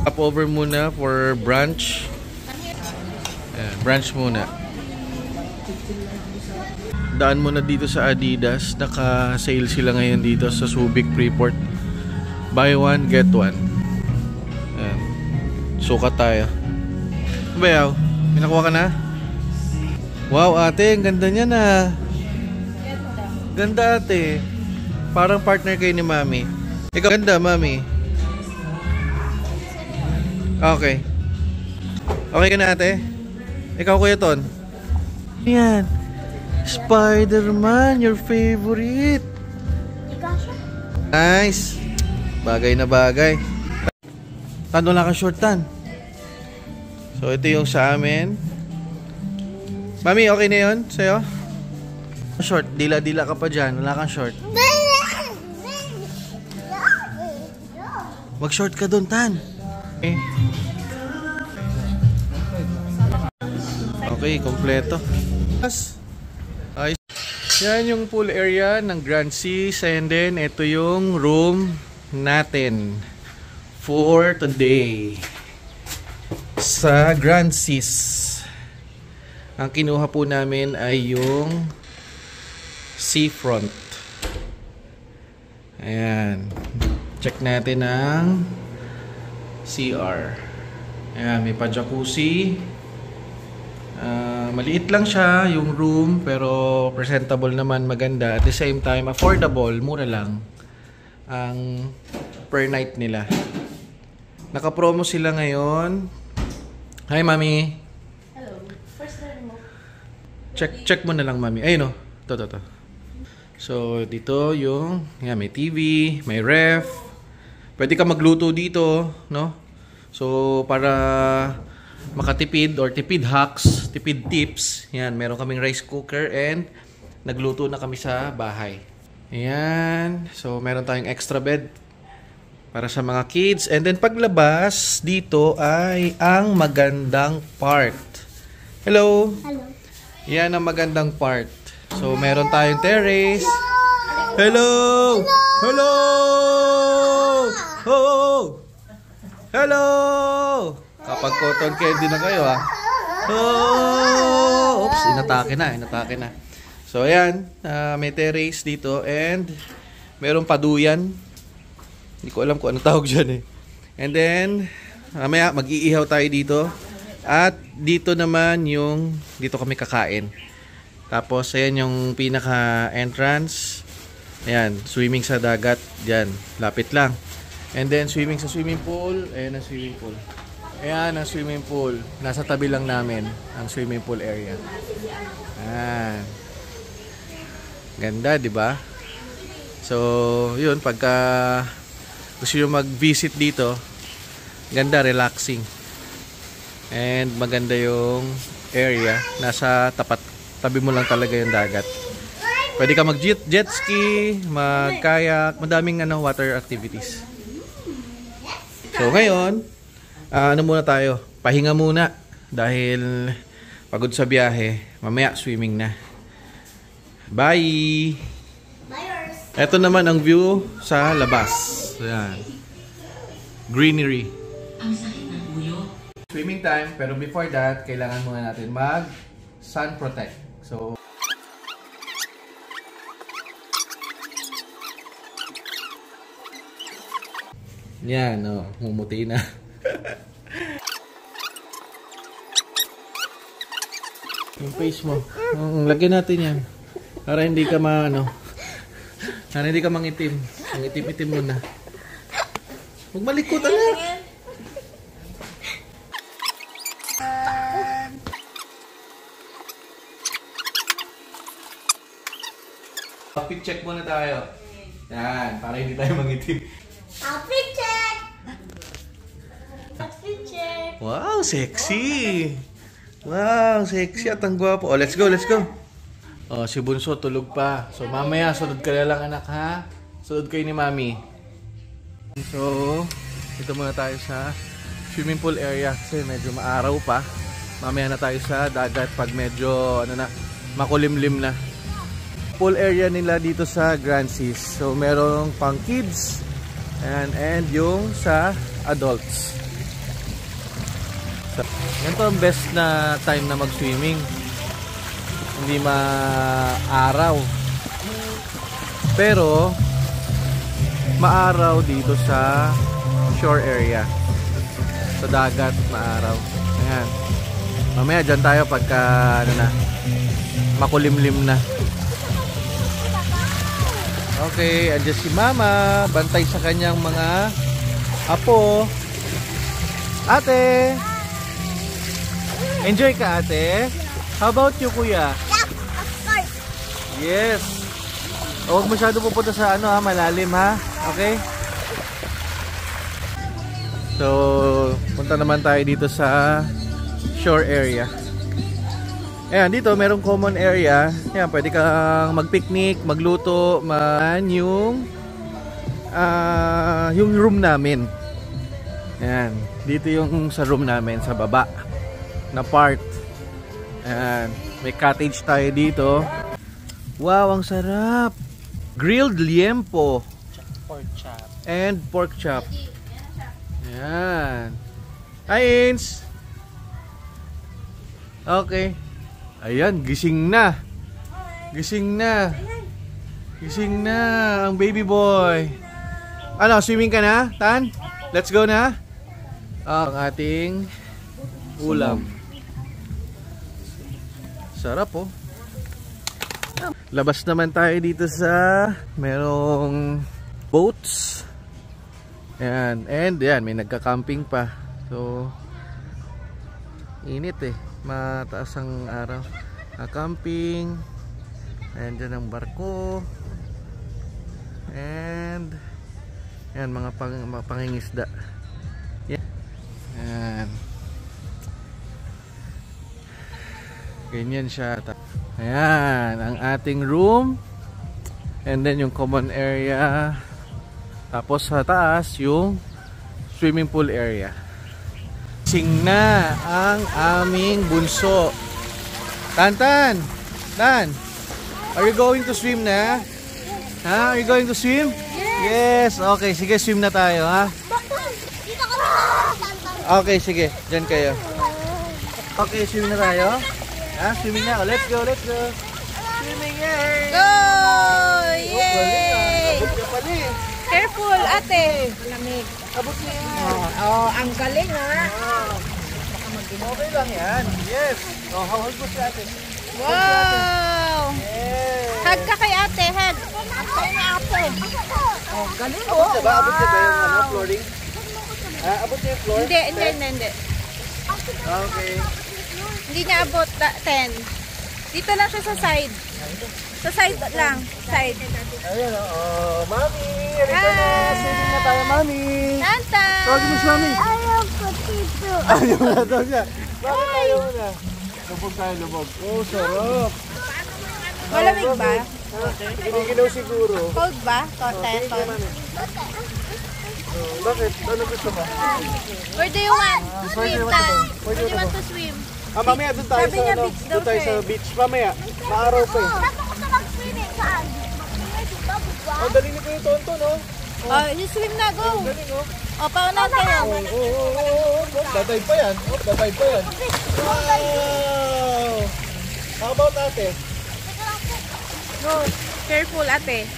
Up over muna for brunch. Ayan, brunch muna. Daan muna dito sa Adidas. Naka-sale sila ngayon dito sa Subic Freeport. Buy one, get one. Ayan. Sukat tayo. Bayaw, may nakuha ka na? Wow ate, ang ganda niya na. Ganda ate. Parang partner kayo ni mami. Ikaw ganda mami. Okay. Okay ka na ate? Ikaw Kuya Ton? Yan. Spider-Man, your favorite. Nice. Bagay na bagay. Tan, wala kang short tan. So ito yung sa amin. Mami, okay na yun sa'yo? Short, dila-dila ka pa dyan. Wala kang short. Mag-short ka doon, Tan. Okay. Okay, kompleto. Ayos. Yan yung pool area ng Grand Seas. And then, ito yung room natin for today sa Grand Seas. Ang kinuha po namin ay yung seafront. Ayan. Check natin ang CR. Ayan, may pa-jacuzzi. Maliit lang siya yung room pero presentable naman, maganda. At the same time, affordable, mura lang ang per night nila. Naka-promo sila ngayon. Hi, Mami. Hello. First time mo. Check mo na lang, Mami. Ayun o. To. So, dito yung may TV, may ref. Pwede ka magluto dito, no? So, para makatipid or tipid hacks, tipid tips, yan, meron kaming rice cooker and nagluto na kami sa bahay. Ayan. So, meron tayong extra bed para sa mga kids. And then, paglabas, dito ay ang magandang part. Hello! Hello. Yan ang magandang part. So, meron tayong terrace. Hello! Hello! Oh! Hello! Kapag cotton candy na kayo, ha? Oh! Oops, inatake na. So, ayan. May terrace dito and meron paduyan. Hindi ko alam kung ano tawag dyan, eh. And then, mamaya mag-iihaw tayo dito. At dito naman yung, dito kami kakain. Tapos, ayan yung pinaka-entrance. Ayan, swimming sa dagat. Diyan, lapit lang. And then, swimming sa swimming pool. Ayan ang swimming pool. Ayan ang swimming pool. Nasa tabi lang namin ang swimming pool area. Ayan. Ganda, di ba? So, yun, pagka gusto nyo mag-visit dito, ganda, relaxing. And maganda yung area. Nasa tabi mo lang talaga yung dagat. Pwede ka mag-jet ski, mag-kayak, madaming water activities. So ngayon, ano muna tayo? Pahinga muna dahil pagod sa biyahe. Mamaya swimming na. Bye! Ito naman ang view sa labas. Ayan. Greenery. Swimming time, pero before that, kailangan muna natin mag-sun protect. So, yan, mumuti na. Yung face mo. Lagyan natin yan. Para hindi ka para hindi ka mangitim. Ang itim-itim mo na. Huwag malikot, anak. Outfit check muna tayo. Yan, para hindi tayo mangitim. Outfit check! Outfit check! Wow, sexy! Wow, sexy at ang gwapo. Oh, let's go. Oh, si Bunso tulog pa. So, mamaya, sunod ka na lang, anak, ha? Sunod kayo ni Mami. So, dito muna tayo sa swimming pool area kasi medyo maaraw pa. Mamaya na tayo sa dagat pag medyo, makulimlim na. Pool area nila dito sa Grand Seas. So, merong pang kids and yung sa adults. Yan to ang best na time na mag-swimming. Hindi maaraw. Pero maaraw dito sa shore area. Sa dagat maaraw. Ayan. Mamaya dyan tayo pagka ano na, makulimlim na. Okay, andyan si Mama. Bantay sa kanyang mga apo. Ate! Enjoy ka, ate? How about you, kuya? Yeah, of course. Yes. Huwag masyado pupunta sa ano ha, malalim ha. Okay? So, punta naman tayo dito sa shore area. Ayan, dito merong common area. Ayan, pwede kang mag-picnic, magluto, yung room namin. Ayan, dito yung sa room namin, sa baba na part. Ayan, may cottage tayo dito. Wow, ang sarap! Grilled liempo. Pork chop. And pork chop. Ayan. Hi, Ins! Okay. Ayan, gising na. Gising na. Gising na ang baby boy. Ano, swimming ka na, Tan? Let's go na. Ang ating ulam. Sarap oh. Labas naman tayo dito sa merong boats. Ayan. And yan, may nagka-camping pa. So, init eh. Mataas ang araw. Camping. Ayan dyan ang barko. And yan, mga pangingisda. Yan. Ayan. Ganyan siya. Ayan, ang ating room. And then yung common area. Tapos sa taas, yung swimming pool area. Sing na ang aming bunso. Tan! Are you going to swim na? Ha? Are you going to swim? Yes! Okay, sige, swim na tayo, ha? Dito ka na. Okay, sige. Diyan kayo. Okay, swim na tayo. Ha? Swimming na. Let's go, let's go. Swimming, yay! Go! Yay! Yay! Abot ka pala eh. Careful, ate. Lamig. Abot na yan. Oh, ang galing ha. Okay lang yan. Yes. Oh, hawag mo si ate. Wow! Yes. Hug ka kay ate, hug. Hug kay ate. Oh, galing Abot oh. na ba? Abot na ba yung ano, flooring? Abot na yung floor? Hindi. Okay. Hindi niya abot 10. Dito lang siya sa side. Sa side lang. Side. Ayan oh. Mami! Rito na. Hi. Swimming na tayo, Mami. Tanta! Tawagin mo si Mami. Ayaw ko dito. Ayaw na daw siya. Bakit ayaw na? Lubog tayo, lubog. Oh, sarap. Malamig ba? Giniginaw siguro. Cold ba? Tingin kayo, Mami. Bakit? Ano gusto mo? Where do you want to Where do swim, you want to Tan? go? Where do Where do you you want want to to swim? Mamaya doon tayo Sabi sa niya ano? beach daw Doon tayo siya sa eh. beach. Mamaya. Maaraw pa eh. Dapat ko sa mag-swimming. Saan? Dito, bugwa. Ang dali ni Kuya Tonto, no? Oh, you swim na, go. Galing, oh. Oh, paunan kayo. Dadive pa yan. Dadive pa yan. Wow! How about ate? Go. Careful, ate.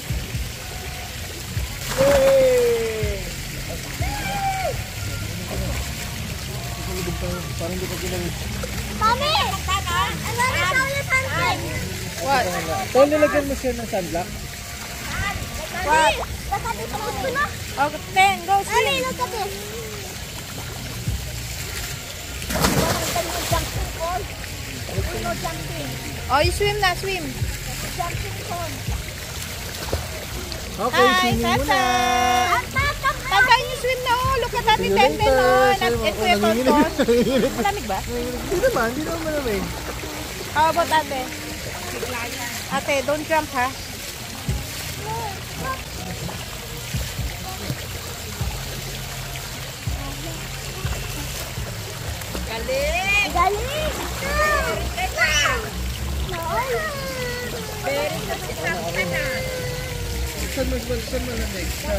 Yay! Parang hindi pa ginamit. Mami! Ano na sa ulit sunset? What? Paul, nilagyan mo siya ng sunblock? What? Nakabi ko na. Okay, then, go Mami, swim. look at this. Jumping ball. Uno jumping. Oh, you swim na, swim. Jumping ball. Okay, Hi, swimming muna. Tata. Tata, you swim na. Oh, look at Ate Tenten. Oh, at Kuya Tonton. Malamig ba? Hindi naman malamig. How about ate? Ate, don't jump ha. Galing! Galing! Very successful ka na. Saan malamig? Sa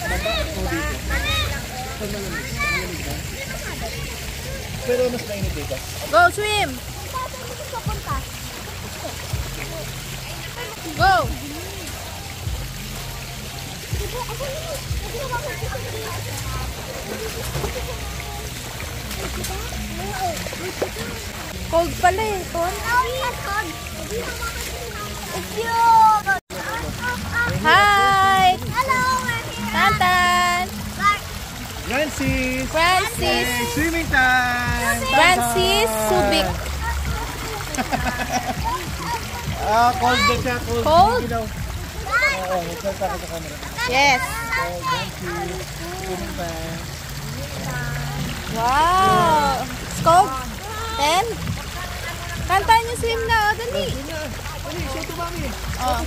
baba o dito? Pero mas mainit dito. Go, swim! Go! Cold pala eh, Ton. Hi! Hello, we're here. Tantan! Francis! Francis! Swimming time! Francis Subic. Cold din siya. Cold? Hindi daw. Oo, magsalita ka sa camera. Yes. Swimming time. Wow! It's cold. 10? Kantahan niyo swim na, oh, dali. Oh.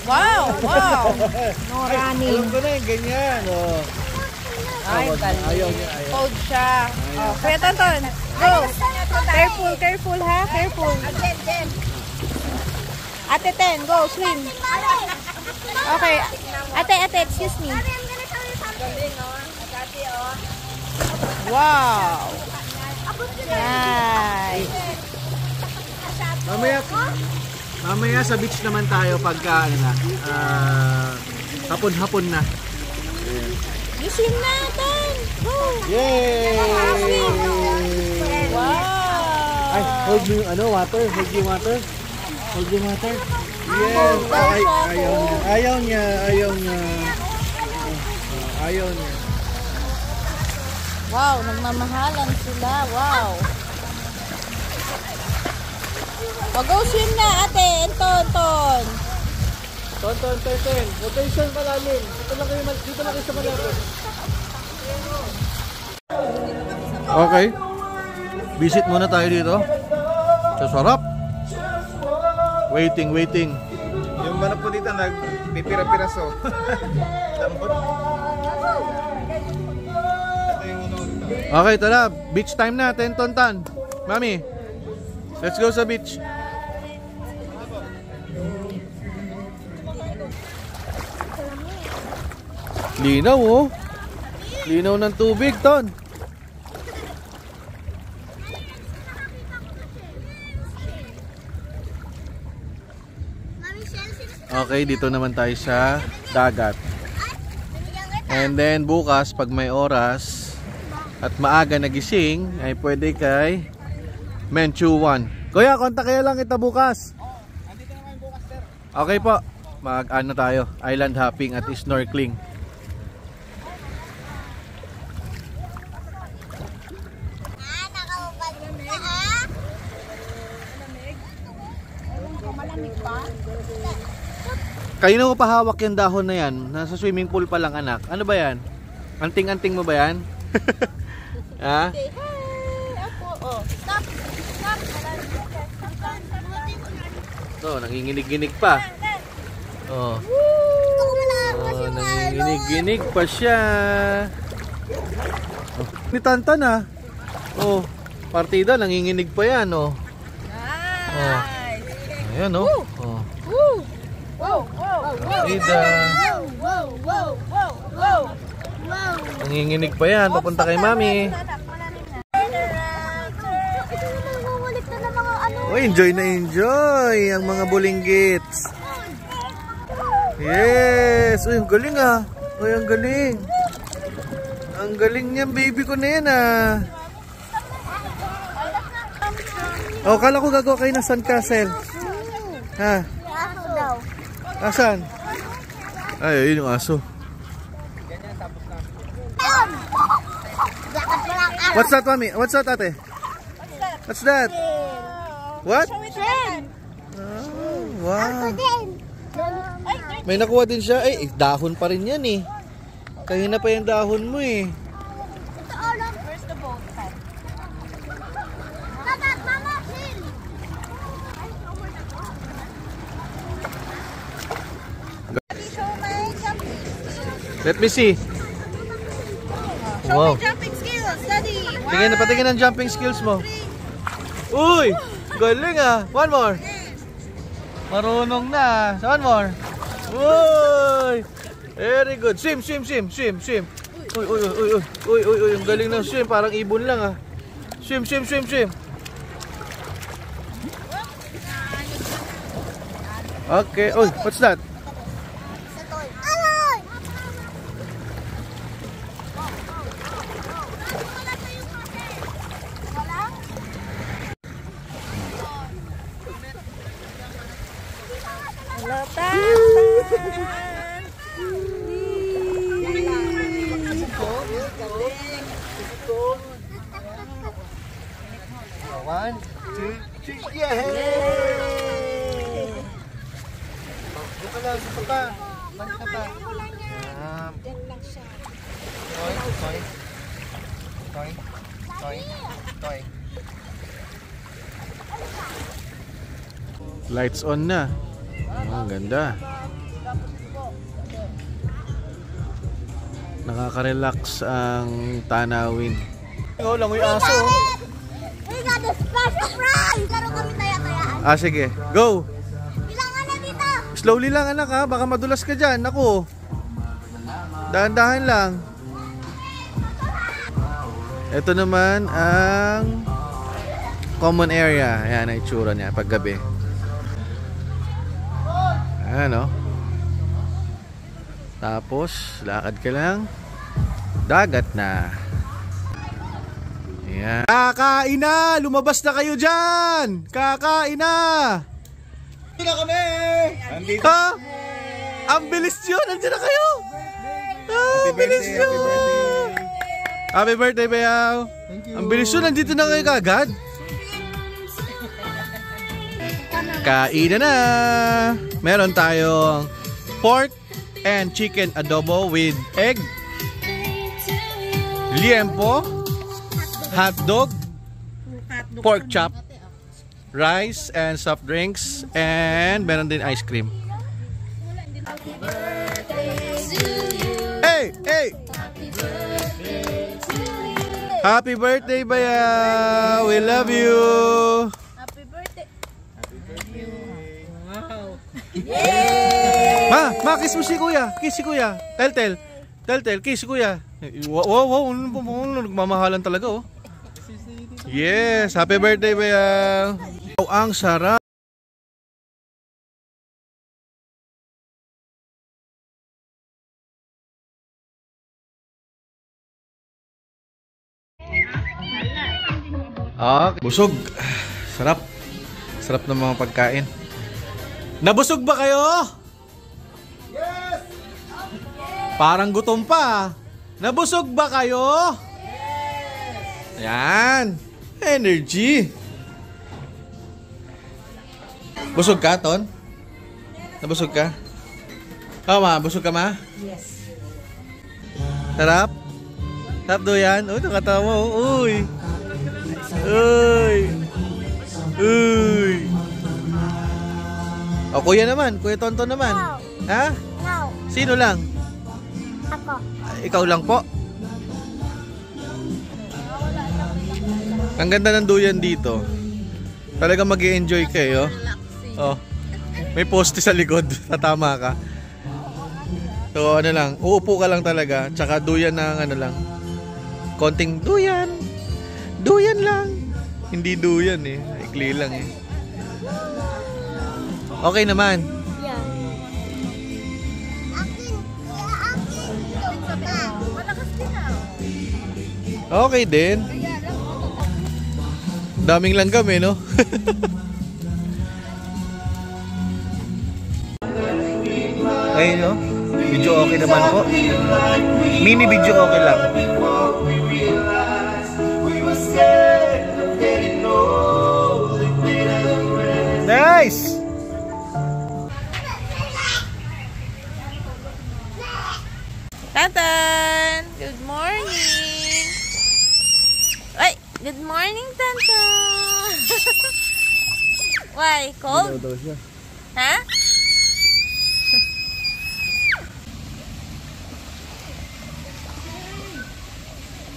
Wow! Wow! No running. Alam ko na yung ganyan. Oh. Ay, galing. Ayaw niya, ayaw. Cold siya. Oh, Kuya Tonton, go! Careful, careful ha, careful. Ate Ten, go, swim. Okay. Ate, excuse me. Wow! Nice. Mamaya sa beach naman tayo pagka ano na, hapon-hapon na. You swim natin! Go! Yay! Wow! Ay, hold mo yung water. Hold yung water. Hold yung water. Yes! Ay, ayaw niya. Ayaw niya. Wow, nagmamahalan sila. Wow! Go swim na, ate! Ton! Ton. Huwag kayo siyang malalim. Dito lang kayo sa malalim. Okay. Visit muna tayo dito. Sa sarap. Waiting. Yung manok po dito nagpipira-piraso. Lambot. Okay, tara. Beach time na. 10 Tontan. Mami, let's go sa beach. Linaw, oh. Linaw ng tubig, Ton. Okay, dito naman tayo sa dagat. And then bukas, pag may oras at maaga nagising, ay pwede kay Menchuan. Kuya, kontak kaya lang kita bukas. Okay po. Mag-ano tayo, island hopping at snorkeling. Kanina ko pahawak yung dahon na yan. Nasa swimming pool pa lang, anak. Ano ba yan? Anting-anting mo ba yan? Ha? Stop. Oh, nanginginig-ginig pa. Oh. Nanginginig-ginig pa siya. Oh. Ni Tantan, ah. Oh, partida, nanginginig pa yan, oh. Oh. Ayan, oh. Oh. Partida. Nanginginig pa yan, papunta kay Mami. Oh, enjoy na enjoy ang mga bulinggits. Yes! Uy, ang galing, ah. Uy, ang galing. Ang galing niyan, baby ko na yan, ah. Oh, kala ko gagawa kayo ng sandcastle. Ha? Asan? Ay, yun yung aso. What's that, Mami? What's that, ate? What's that? What? Oh, wow. May nakuha din siya. Eh, dahon pa rin yan eh. Kahina pa yung dahon mo eh. Where's the boat? Let me see. Wow. Jumping skills, Daddy. Patingin ang jumping skills mo. Uy! Galing, ah. One more. Marunong na. So, one more. Uy! Very good. Swim. Uy, uy, uy, uy, uy, uy, uy, ang galing ng swim. Parang ibon lang ah. Swim, swim, swim, swim. Okay. Oh, what's that? Aloy! Hello, Tantan. One, two, three, yeah! Buka lang, buka pa. Balik ka pa. Yan. Toy, toy. Toy, toy, toy. Lights on na. Oh, ang ganda. Nakaka-relax ang tanawin. Oh, langoy aso. We got a special prize! Laro kami taya-tayaan. Ah, sige. Go! Bilangan na dito! Slowly lang anak ha, baka madulas ka dyan. Naku. Dahan-dahan lang. Ito naman ang common area. Ayan ang itsura niya pag gabi. Ayan o. Tapos, lakad ka lang. Dagat na. Ayan. Kakain na! Lumabas na kayo dyan! Kakain na! Dito na kami! Nandito. Ha? Ang bilis nyo! Nandiyan na kayo! Ah, ang bilis nyo! Happy birthday, Bayaw! Thank you. Ang bilis nyo! Nandito na kayo kagad! Kain na na! Meron tayong pork and chicken adobo with egg, liempo, hotdog, pork chop, rice and soft drinks, and meron din ice cream. Hey! Hey! Happy birthday, Bayaw! We love you! Happy birthday. Ma, kiss mo si kuya. Kiss si kuya. Tel, kiss si kuya. Wow, nagmamahalan talaga oh. Yes, happy birthday, Bayaw. Oh, ang sarap. Busog. Sarap. Sarap ng mga pagkain. Nabusog ba kayo? Yes! Parang gutom pa. Nabusog ba kayo? Yes! Yan. Energy. Busog ka, Ton? Nabusog ka? Oh, ma, busog ka, ma? Yes. Sarap? Sarap do yan? Uy, nakatawa. Uy. Uy. Uy. O, kuya naman. Kuya Tonton naman. No. Ha? No. Sino lang? Ako. Ikaw lang po? Ang ganda ng duyan dito. Talagang mag-i-enjoy kayo. Oh. May poste sa likod. Tatama ka. So, ano lang. Uupo ka lang talaga. Tsaka duyan ng ano lang. Konting duyan. Duyan lang. Hindi duyan eh. Ikli lang eh. Okay naman. Yeah. Akin. Malakas din ah. Okay din. Daming langgam eh, no? Ayun, no? Video okay naman po. Mini video okay lang. Nice! Tantan! Good morning! Ay! Good morning, Tantan! Why? Cold? Ha?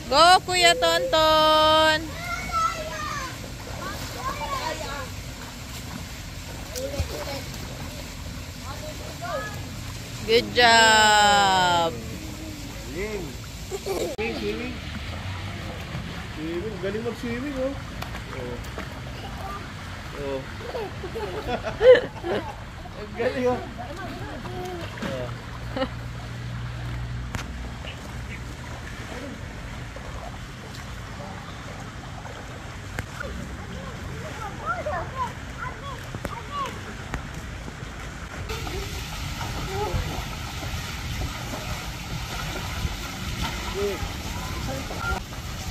Go, Kuya Tonton! Good job! Swimming. Galing mag-swimming, oh. Oh. Ang galing, oh.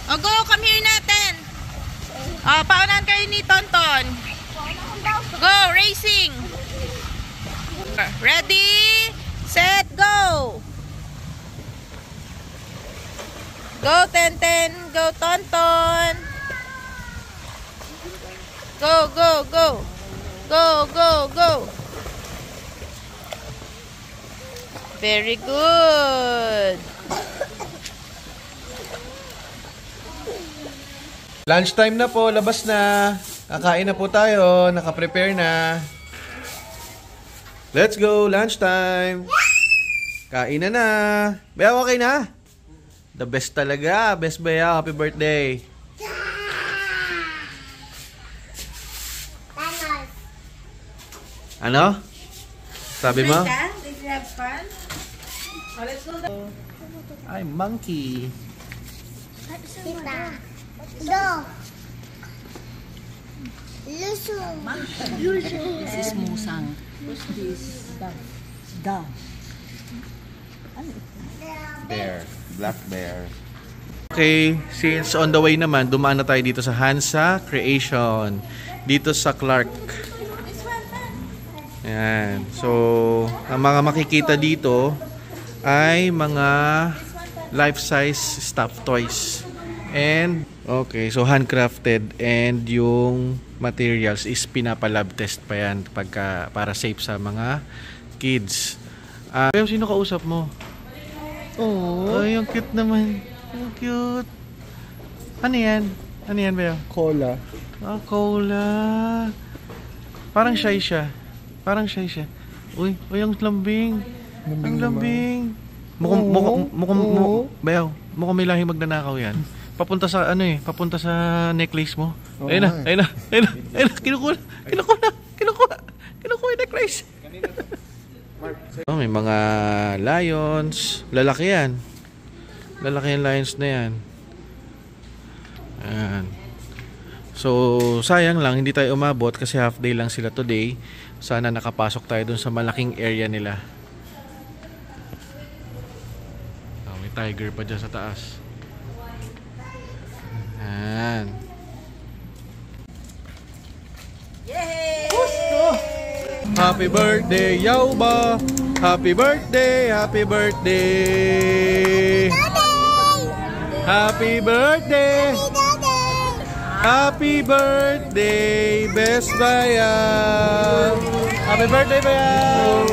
O, go, come here natin. O, paunahan kayo ni Tonton. Go, racing. Ready, set, go. Go, Tenten. Go, Tonton. Go, go, go. Go, go, go. Very good. Lunchtime na po, labas na. Kakain na po tayo, naka-prepare na. Let's go, lunchtime. Kain na na. Bea, okay na? The best talaga. Best Bea, happy birthday. Ano? Sabi mo? Did you have fun? Oh, let's go. I'm monkey. Tita. Go. Lusu. This is Musang. Who's this? Dove. Bear. Black bear. Okay, since on the way naman, dumaan na tayo dito sa Hansa Creation. Dito sa Clark. Ayan. So, ang mga makikita dito ay mga life-size stuffed toys. And, okay, so handcrafted and yung materials is pinapalab test pa yan para safe sa mga kids. Pero sino kausap mo? Oh, ay, yung cute naman. Ang cute. Ano yan? Ano yan, Bea? Cola. Ah, cola. Parang shy siya. Parang shy siya. Uy, ang lambing. Ang lambing. Mukhang may lahing magnanakaw yan. Papunta sa papunta sa necklace mo. Oo, Ayun na, nga eh. ayun na, ayun na, ayun na, kinukuha yung necklace. Oh, may mga lions, lalaki yan. Lalaki yung lions na yan. Ayan. So, sayang lang, hindi tayo umabot kasi half day lang sila today. Sana nakapasok tayo dun sa malaking area nila. Oh, may tiger pa dyan sa taas. Ayan. Yay! Happy birthday, Yauba! Happy birthday! Happy birthday! Happy birthday! Happy birthday, Best Bayan! Happy birthday, Bayan!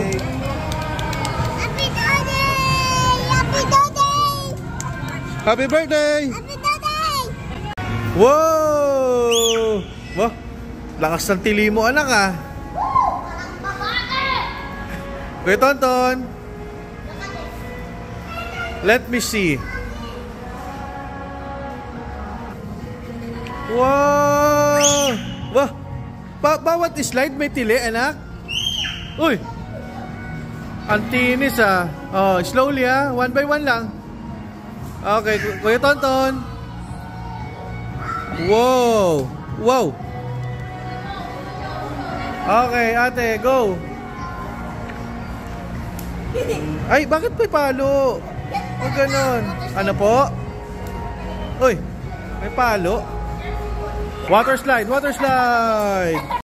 Happy birthday! Happy birthday! Happy birthday! Happy birthday! Wow! Wah, lakas ng tili mo, anak, ah. Kuya Tonton. Let me see. Wow! Wah! Bawat slide may tili, anak. Uy! Antinis, ah. Oh, slowly, ah. One by one lang. Okay, Kuya Tonton. Wow! Wow! Okay, ate, go! Ay, bakit may palo? O ganon. Ano po? Uy, may palo. Water slide, water slide!